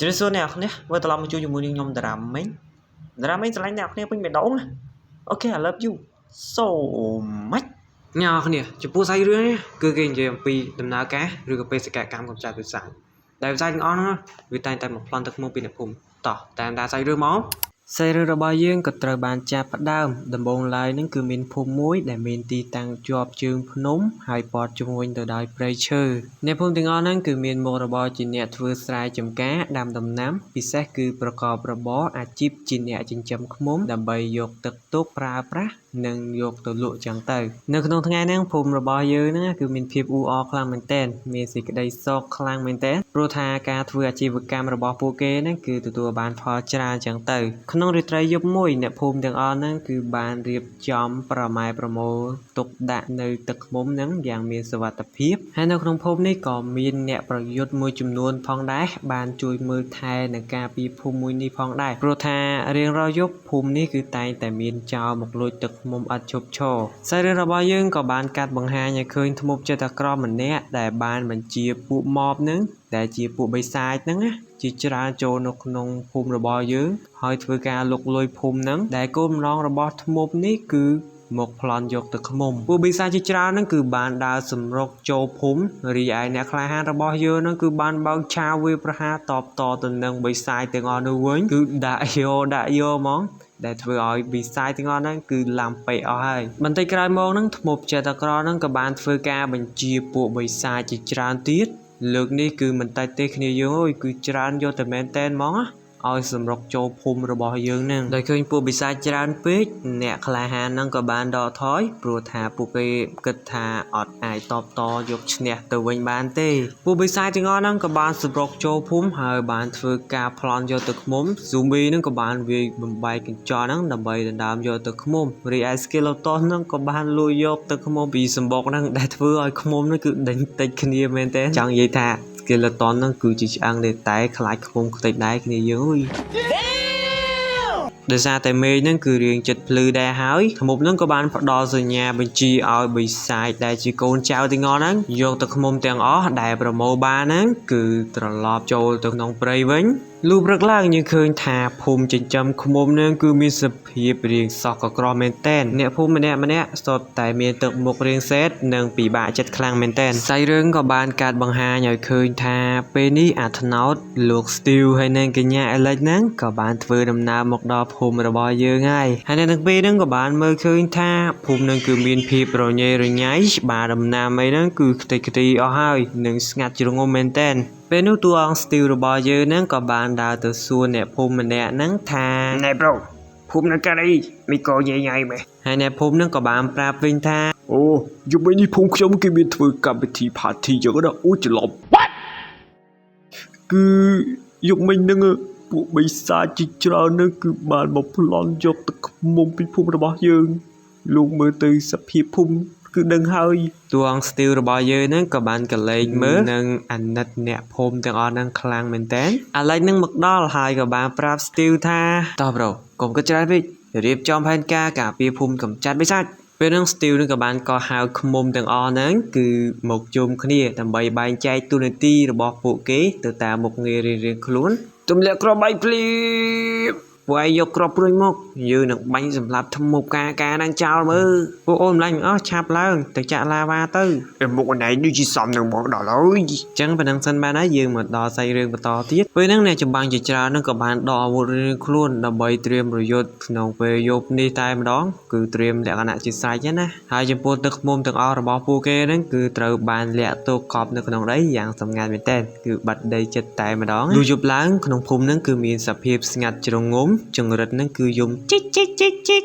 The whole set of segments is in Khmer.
ជម្រាបសួរអ្នកនរគ្នាមើលត្រឡប់មកជួបជាមួយនឹងខ្ញុំតារ៉ាមីងឆ្លាញ់អ្នកនរគ្នាពេញបេះដូងណាអូខេ I love you so much អ្នកនរគ្នាចំពោះសាច់រឿងនេះគឺគេនិយាយអំពីដំណើរការឬក៏បេសកកម្មកម្ចាត់វិស័យដែលវិស័យទាំងអស់ហ្នឹងវាតែងតែមកប្លន់ទឹកមកពីអ្នកភូមិតោះតាមដានសាច់រឿងមកសាច់រឿងរបស់យើងក៏ត្រូវបានចាប់ផ្ដើមដំបូងឡើយនឹងគឺមានភូមិមួយដែលមានទីតាំងជាប់ជើងភ្នំហើយព័ទ្ធជុំវិញទៅដោយព្រៃឈើអ្នកភូមិទាំងអស់ហ្នឹងគឺមានមុខរបរជាអ្នកធ្វើស្រែចម្ការដាំដំណាំពិសេសគឺប្រកបរបរអាជីពជាអ្នកចិញ្ចឹមឃ្មុំដើម្បីយកទឹកទុកប្រើប្រាស់និងយកទៅលក់ចឹងទៅនៅក្នុងថ្ងៃហ្នឹងភូមិរបស់យើងហ្នឹងគឺមានភាពអ៊ូអរខ្លាំងមែនទែនមានសេចក្តីសោកខ្លាំងមែនទែនព្រោះថាការធ្វើអាជីវកម្មរបស់ពួកគេហ្នឹងគឺទទួលបានផលច្រើនចឹងទៅក្នុងរាត្រីយប់មួយអ្នកភូមិទាំងអស់ហ្នឹងគឺបានរៀបចំប្រម៉ែប្រមូលទុកដាក់នៅទឹកឃ្មុំហ្នឹងយ៉ាងមានសុវត្ថិភាពហើយនៅក្នុងភូមិនេះក៏មានអ្នកប្រយុទ្ធមួយចំនួនផងដែរបានជួយមើលថែនិងការពារភូមិមួយនេះផងដែរព្រោះថារៀងរាល់យប់ភូមិនេះគឺតែងតែមានចោរមកលួចទឹកឃ្មុំឥតឈប់ឈរសាច់រឿងរបស់យើងក៏បានកាត់បង្ហាញឲ្យឃើញធ្មប់ចិត្តអាក្រក់ម្នាក់ដែលបានបញ្ជាពួកម៉បហ្នឹងដែលជាពួកបិសាចហ្នឹងណាជាច្រើនចូលនៅក្នុងភូមិរបស់យើងហើយធ្វើការលុកលុយភូមិហ្នឹងដែលគោលបំណងរបស់ធ្មប់នេះគឺមកប្លន់យកទឹកឃ្មុំពួកបិសាចជាច្រើនហ្នឹងគឺបានដើរសម្រុកចូលភូមិរីឯអ្នកក្លាហានរបស់យើងហ្នឹងគឺបានបើកឆាវវាប្រហារតបតទៅនឹងបិសាចទាំងអស់នោះវិញគឺដាក់យកហ្មងដែលធ្វើឲ្យបិសាចទាំងអស់ហ្នឹងគឺឡាំពេកអស់ហើយបន្តិចក្រោយមកហ្នឹងធ្មប់ចិត្តអាក្រក់ហ្នឹងក៏បានធ្វើការបញ្ជាពួកបិសាចជាច្រើនទៀតលើកនេះគឺមិនតែទេគ្នាយើងអើយគឺច្រើនយកតែមែនតែនហ្មងណាឲ្យសម្រុកចូលភូមិរបស់យើងហ្នឹងដោយឃើញពួកបិសាចច្រើនពេកអ្នកក្លាហានហ្នឹងក៏បានដកថយព្រោះថាពួកគេគិតថាអត់អាចតបតយកឈ្នះទៅវិញបានទេពួកបិសាចទាំងអស់ហ្នឹងក៏បានសម្រុកចូលភូមិហើយបានធ្វើការប្លន់យកទឹកឃ្មុំ Zombie ហ្នឹងក៏បានវាយបំបែកកញ្ចក់ហ្នឹងដើម្បីដណ្ដើមយកទឹកឃ្មុំរីឯ Skeleton ហ្នឹងក៏បានលួចយកទឹកឃ្មុំពីសម្បុកហ្នឹងដែលធ្វើឲ្យឃ្មុំហ្នឹងគឺដេញតិចគ្នាមែនទេចង់និយាយថាSkeleton ហ្នឹងគឺជាឆ្អឹងតែខ្លាចឃ្មុំខ្ទេចដែរគ្នាយើងអើយដោយសារតែមេឃហ្នឹងគឺរៀងចិត្តភ្លឺដែរហើយធ្មប់ហ្នឹងក៏បានផ្ដល់សញ្ញាបញ្ជាឲ្យបិសាចដែលជាកូនចៅទាំងអស់ហ្នឹងយកទឹកឃ្មុំទាំងអស់ដែលប្រមូលបានហ្នឹងគឺត្រឡប់ចូលទៅក្នុងព្រៃវិញលុះព្រឹកឡើងយើងឃើញថាភូមិចិញ្ចឹមឃ្មុំនឹងគឺមានសភាពរាងសោះកក្រមែនតែនអ្នកភូមិម្នាក់សុទ្ធតែមានទឹកមុខរាងសេតនិងពិបាកចិត្តខ្លាំងមែនតែនសាច់រឿងក៏បានកាត់បង្ហាញឲ្យឃើញថាពេលនេះអាត្នោតលោក Steve ហើយនិងកញ្ញា Alex ហ្នឹងក៏បានធ្វើដំណើរមកដល់ភូមិរបស់យើងហើយនៅទាំងពីរហ្នឹងក៏បានមើលឃើញថាភូមិហ្នឹងគឺមានភាពរញ៉េរញ៉ៃច្បារដំណាំអីហ្នឹងគឺខ្ទេចខ្ទីអស់ហើយនិងស្ងាត់ជ្រងំមែនតែនពេលនោះតួអង្គ Steve របស់យើងហ្នឹងក៏បានដើរទៅសួរអ្នកភូមិម្នាក់ហ្នឹងថាណែប្រូភូមិនៅកណ្ដីមីក៏ញ៉ៃញ៉ៃមែនហើយអ្នកភូមិហ្នឹងក៏បានប្រាប់វិញថាអូយប់នេះភូមិខ្ញុំគេមានធ្វើកម្មវិធី party ចឹងណាអូច្រឡំ What គឺយប់មិញហ្នឹងពួកបិសាចជាច្រើនហ្នឹងគឺបានមកប្លន់យកទឹកឃ្មុំពីភូមិរបស់យើងលោកមើលទៅសភាពភូមិគឺដឹងហើយតួអង្គ Steve របស់យើងហ្នឹងក៏បានកលែងមើលនិងអាណិតអ្នកភូមិទាំងអស់ហ្នឹងខ្លាំងមែនតើអាឡិចហ្នឹងមកដល់ហើយក៏បានប្រាប់ Steve ថាតោះប្រូកុំគិតច្រើនពេករៀបចំផែនការការពារភូមិកម្ចាត់បិសាចពេលហ្នឹង Steve នឹងក៏បានកោះហៅឃ្មុំទាំងអស់ហ្នឹងគឺមកជុំគ្នាដើម្បីបែងចែកតួនាទីរបស់ពួកគេទៅតាមមុខងាររៀងៗខ្លួនទម្លាក់គ្រាប់បាយភ្លាមពួកឯងយកគ្រាប់ព្រួយមកយើងនឹងបាញ់សម្លាប់ធ្មប់ការហ្នឹងចោលមើលពួកអូនម្លាញ់អស់ឆាប់ឡើងទៅចាក់ឡាវ៉ាទៅមុខអូនឯងនេះជាសំនឹងមកដល់ហើយអញ្ចឹងប៉ុណ្ណឹងសិនបានហើយយើងមកដល់សាច់រឿងបន្តទៀតពេលហ្នឹងអ្នកចម្បាំងជាច្រើនហ្នឹងក៏បានដកអាវុធរៀងខ្លួនដើម្បីត្រៀមប្រយុទ្ធក្នុងពេលយប់នេះតែម្ដងគឺត្រៀមលក្ខណៈជាស្រេចណាហើយចំពោះទឹកឃ្មុំទាំងអស់របស់ពួកគេហ្នឹងគឺត្រូវបានលាក់ទុកកប់នៅក្នុងដីយ៉ាងសម្ងាត់មែនទែនគឺបាត់ដីចិត្តតែម្ដងលុះយប់ឡើងក្នុងភូមិហ្នឹងគឺមានសភាពស្ងាត់ជ្រងំចង្រិតហ្នឹងគឺយំជីក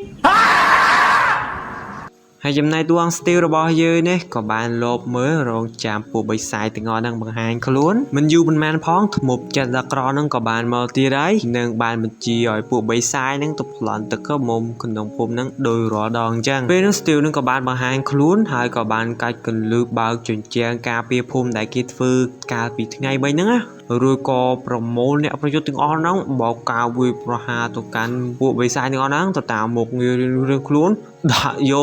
ហើយចំណែកតួអង្គ Steve របស់យើងនេះក៏បានលបមើលរងចាំពួកបិសាចទាំងអស់ហ្នឹងបង្ហាញខ្លួនមិនយូរប៉ុន្មានផងធ្មប់ចិត្តអាក្រក់ហ្នឹងក៏បានមកទៀតហើយនិងបានបញ្ជាឲ្យពួកបិសាចហ្នឹងទៅប្លន់ទឹកឃ្មុំក្នុងភូមិហ្នឹងដោយរាល់ដងអញ្ចឹងពេលនោះ Steve ហ្នឹងក៏បានបង្ហាញខ្លួនហើយក៏បានកាច់កន្លឹះបើកជញ្ជាំងការពារភូមិដែលគេធ្វើកាលពីថ្ងៃមិញហ្នឹងណារួចក៏ប្រមូលអ្នកប្រយុទ្ធទាំងអស់ហ្នឹងបោកការវាយប្រហារទៅកាន់ពួកបិសាចទាំងអស់ហ្នឹងទៅតាមមុខងាររៀងខ្លួនដាក់យ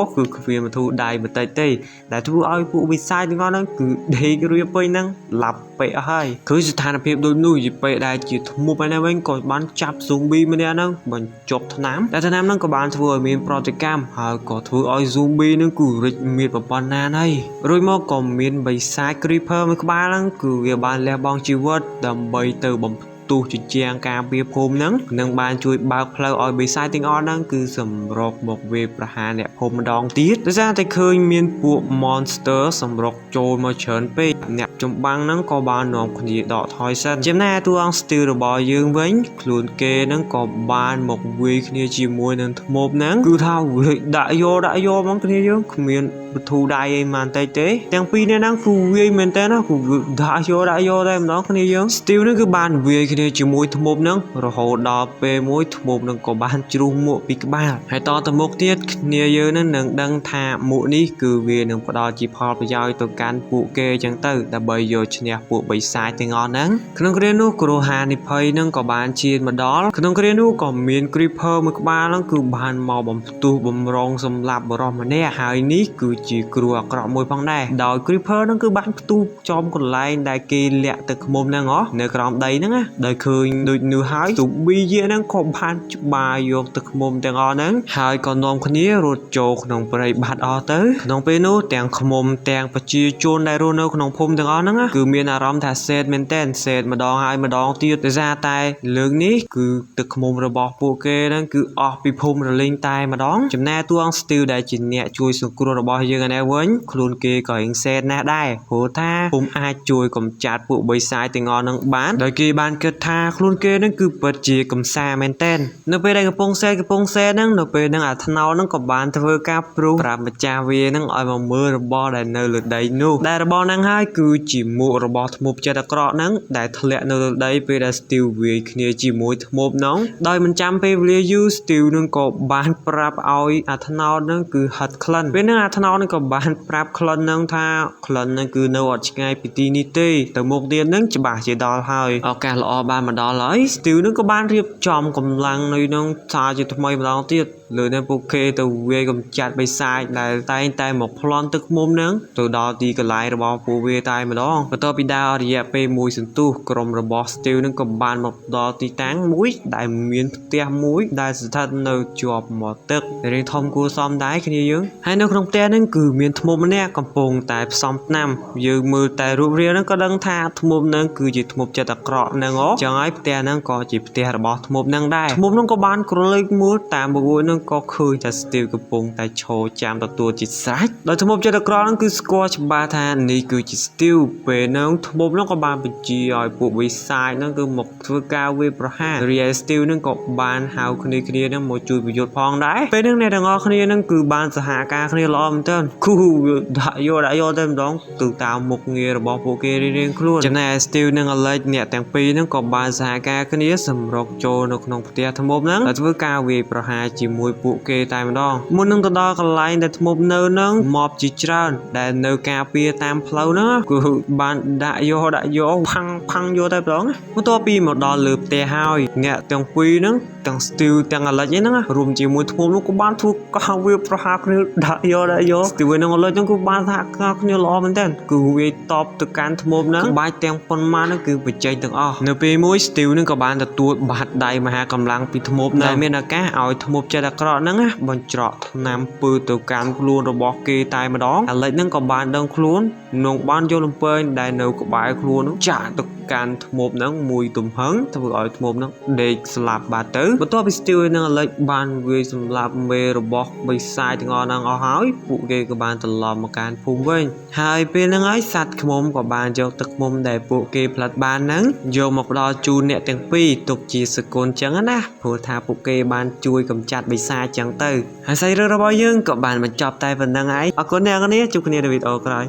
កគឺគ្មានវត្ថុដៃបន្តិចទេដែលធ្វើឲ្យពួកបិសាចទាំងអស់ហ្នឹងគឺដេករៀបពេញហ្នឹងឡាប់ ពេហើយគឺស្ថានភាពដូចនោះយីពេដែលជាធ្មប់ឯណាវិញក៏បានចាប់ zombie ម្នាក់ហ្នឹងបញ្ចុកថ្នាំតែថ្នាំហ្នឹងក៏បានធ្វើឲ្យមានប្រតិកម្មហើយក៏ធ្វើឲ្យ zombie ហ្នឹងគឺរិចមានប៉ុណ្ណាហើយរួចមកក៏មានបិសាច creeper មួយក្បាលហ្នឹងគឺវាបានលះបង់ជីវិតដើម្បីទៅបំទូសជាជាងការវាភូមិហ្នឹងនឹងបានជួយបើកផ្លូវឲ្យបិសាចទាំងអស់ហ្នឹងគឺសម្រុកមកវាប្រហារអ្នកភូមិម្ដងទៀតដោយសារតែឃើញមានពួក monster សម្រុកចូលមកច្រើនពេកអ្នកចម្បាំងហ្នឹងក៏បាននាំគ្នាដកថយសិនចំណែកតួអង្គ Steel របស់យើងវិញខ្លួនគេហ្នឹងក៏បានមកវាយគ្នាជាមួយនឹងធ្មប់ហ្នឹងគឺថាវាដាក់យកមកគ្នាយើងគ្មានបធូរដៃអីមិនតិចទេទាំងពីរនាក់ហ្នឹងគឺវាយមែនតើណាគឺដាក់យកតែម្ដងគ្នាយើង Steel ហ្នឹងគឺបានវាយគ្នាជាមួយធ្មប់ហ្នឹងរហូតដល់ពេលមួយធ្មប់ហ្នឹងក៏បានជ្រុះមួកពីក្បាលហើយតទៅមុខទៀតគ្នាយើងនឹងដឹងថាមួកនេះគឺវានឹងផ្ដល់ជាផលប្រយោជន៍ទៅកាន់ពួកគេអញ្ចឹងទៅដើម្បីយកឈ្នះពួកបិសាចទាំងអស់ហ្នឹងក្នុងគ្រានោះគ្រោះហានិភ័យហ្នឹងក៏បានជៀនមកដល់ក្នុងគ្រានោះក៏មាន creeper មួយក្បាលហ្នឹងគឺបានមកបំផ្ទុះបំរុងសម្លាប់បរិសម្នាក់ហើយនេះគឺជាគ្រោះអាក្រក់មួយផងដែរដោយ creeper ហ្នឹងគឺបានផ្ទុះចំកន្លែងដែលគេលាក់ទឹកឃ្មុំហ្នឹងនៅក្រោមដីហ្នឹងណាដោយឃើញដូចនោះហើយទូប៊ីយហ្នឹងក៏បានច្បារយកទឹកឃ្មុំទាំងអស់ហ្នឹងហើយក៏នាំគ្នារត់ចូលក្នុងព្រៃបាត់អស់ទៅក្នុងពេលនោះទាំងឃ្មុំទាំងប្រជាជនដែលរស់នៅក្នុងភូមិទាំងអស់ហ្នឹងគឺមានអារម្មណ៍ថាសេតមែនតែនសេតម្ដងហើយម្ដងទៀតដោយសារតែលើកនេះគឺទឹកឃ្មុំរបស់ពួកគេហ្នឹងគឺអស់ពីភូមិរលីងតែម្ដងចំណែកតួអង្គ Steel ដែលជាអ្នកជួយសង្គ្រោះរបស់យើងឯនេះវិញខ្លួនគេក៏រៀងសេតណាស់ដែរព្រោះថាពុំអាចជួយកម្ចាត់ពួកបិសាចទាំងអស់ហ្នឹងបានដោយគេបានគិតថាខ្លួនគេហ្នឹងគឺពិតជាកំសាមែនតែននៅពេលដែលកំពុងសេហ្នឹងនៅពេលហ្នឹងអាថ្នោតហ្នឹងក៏បានធ្វើការព្រុសប្រាប់ម្ចាស់វាហ្នឹងឲ្យមកមើលរបស់ដែលនៅលើដីនោះដែលរបស់ហ្នឹងហើយគឺជាមួករបស់ធ្មប់ចិត្តអាក្រក់ហ្នឹងដែលធ្លាក់នៅលើដីពេលដែល Steel វាយគ្នាជាមួយធ្មប់ហ្នឹងដោយមិនចាំពេលវេលាយូរ Steel ហ្នឹងក៏បានប្រាប់ឲ្យអាថ្នោតហ្នឹងគឺហិតក្លិនពេលហ្នឹងអាថ្នោតហ្នឹងក៏បានប្រាប់ក្លិនហ្នឹងថាក្លិនហ្នឹងគឺនៅអត់ឆ្ងាយពីទីនេះទេទៅមុខទៀតហ្នឹងច្បាស់ជាដល់ហើយឱកាសល្អបានមកដល់ហើយ Steel ហ្នឹងក៏បានរៀបចំកម្លាំងនៅក្នុងថាជាថ្មីម្ដងទៀតលើនៅពួកគេទៅវាយកម្ចាត់បិសាចដែលតែងតែមកប្លន់ទឹកឃ្មុំហ្នឹងទៅដល់ទីកន្លែងរបស់ពួកវាតែម្ដងបន្ទាប់ពីដើររយៈពេលមួយសន្ទុះក្រុមរបស់ Steel ហ្នឹងក៏បានមកដល់ទីតាំងមួយដែលមានផ្ទះមួយដែលស្ថិតនៅជាប់មាត់ទឹករៀងធំគួរសមដែរគ្នាយើងហើយនៅក្នុងផ្ទះហ្នឹងគឺមានធ្មប់ម្នាក់កំពុងតែផ្សំថ្នាំយើងមើលតែរូបរាងហ្នឹងក៏ដឹងថាធ្មប់ហ្នឹងគឺជាធ្មប់ចិត្តអាក្រក់ហ្នឹងចឹងហើយផ្ទះហ្នឹងក៏ជាផ្ទះរបស់ធ្មប់ហ្នឹងដែរធ្មប់ហ្នឹងក៏បានក្រឡេកមើលតាមបួយហ្នឹងក៏ឃើញថា Steel កំពុងតែឈរចាំទទួលជាស្រេចដោយធ្មប់ចិត្តអាក្រក់ហ្នឹងគឺស្គាល់ច្បាស់ថានេះគឺជា Steel ពេលហ្នឹងធ្មប់ហ្នឹងក៏បានបញ្ជាឲ្យពួកវិសាចហ្នឹងគឺមកធ្វើការវាយប្រហាររីឯ Steel ហ្នឹងក៏បានហៅគ្នាហ្នឹងមកជួយប្រយុទ្ធផងដែរពេលហ្នឹងអ្នកទាំងអស់គ្នាហ្នឹងគឺបានសហការគ្នាល្អមែនទែនគូដាក់យកតែម្ដងទៅតាមមុខងាររបស់ពួកគេរៀងៗខ្លួនចំណែក Steel និង Alex អ្នកទាំងពីរហ្នឹងក៏បានសហការគ្នាសម្រុកចូលនៅក្នុងផ្ទះធ្មប់ហ្នឹងហើយធ្វើការវាយប្រហារជាមួយពួកគេតែម្ដងមុននឹងទៅដល់កន្លែងដែលធ្មប់នៅហ្នឹងមកជាច្រើនដែលនៅការពារតាមផ្លូវហ្នឹងគឺបានដាក់យកផាំងយកតែម្ដងបន្ទាប់ពីមកដល់លើផ្ទះហើយអ្នកទាំងពីរហ្នឹងទាំង Steel ទាំង Alex ហ្នឹងរួមជាមួយធ្មប់នោះក៏បានធ្វើការវាយប្រហារគ្នាដាក់យក Steel និង Alex ហ្នឹងគឺបានសហការគ្នាល្អមែនតើគឺវាយតបទៅកាន់ធ្មប់ហ្នឹងបាច់ទាំងប៉ុន្មានហ្នឹងគឺបញ្ចេញទាំងអស់នៅពេលមួយ Steel ហ្នឹងក៏បានទទួលបាត់ដៃមហាកម្លាំងពីធ្មប់ដែលមានឱកាសឲ្យធ្មប់ចិត្តអាក្រក់ហ្នឹងបញ្ច្រកថ្នាំពើទៅកាន់ខ្លួនរបស់គេតែម្ដង Alex ហ្នឹងក៏បានដឹងខ្លួននឹងបានយកលំពែងដែលនៅក្បែរខ្លួនហ្នឹងចាក់ទៅកាន់ធ្មប់ហ្នឹងមួយទំហឹងធ្វើឲ្យធ្មប់ហ្នឹងដេកស្លាប់បាត់ទៅបន្ទាប់ពី Steel និង Alex បានវាយសម្លាប់មេរបស់បិសាចទាំងអស់ហ្នឹងអស់ហើយពួកគេក៏បានត្រឡប់មកកាន់ភូមិវិញហើយពេលហ្នឹងហើយសត្វឃ្មុំក៏បានយកទឹកឃ្មុំដែលពួកគេផ្លាត់បានហ្នឹងយកមកផ្ដល់ជូនអ្នកទាំងពីរទុកជាសគុណចឹងណាព្រោះថាពួកគេបានជួយកម្ចាត់បិសាចចឹងទៅហើយសាច់រឿងរបស់យើងក៏បានបញ្ចប់តែប៉ុណ្្នឹងហើយអរគុណអ្នកនាងជួបគ្នានៅវីដេអូក្រោយ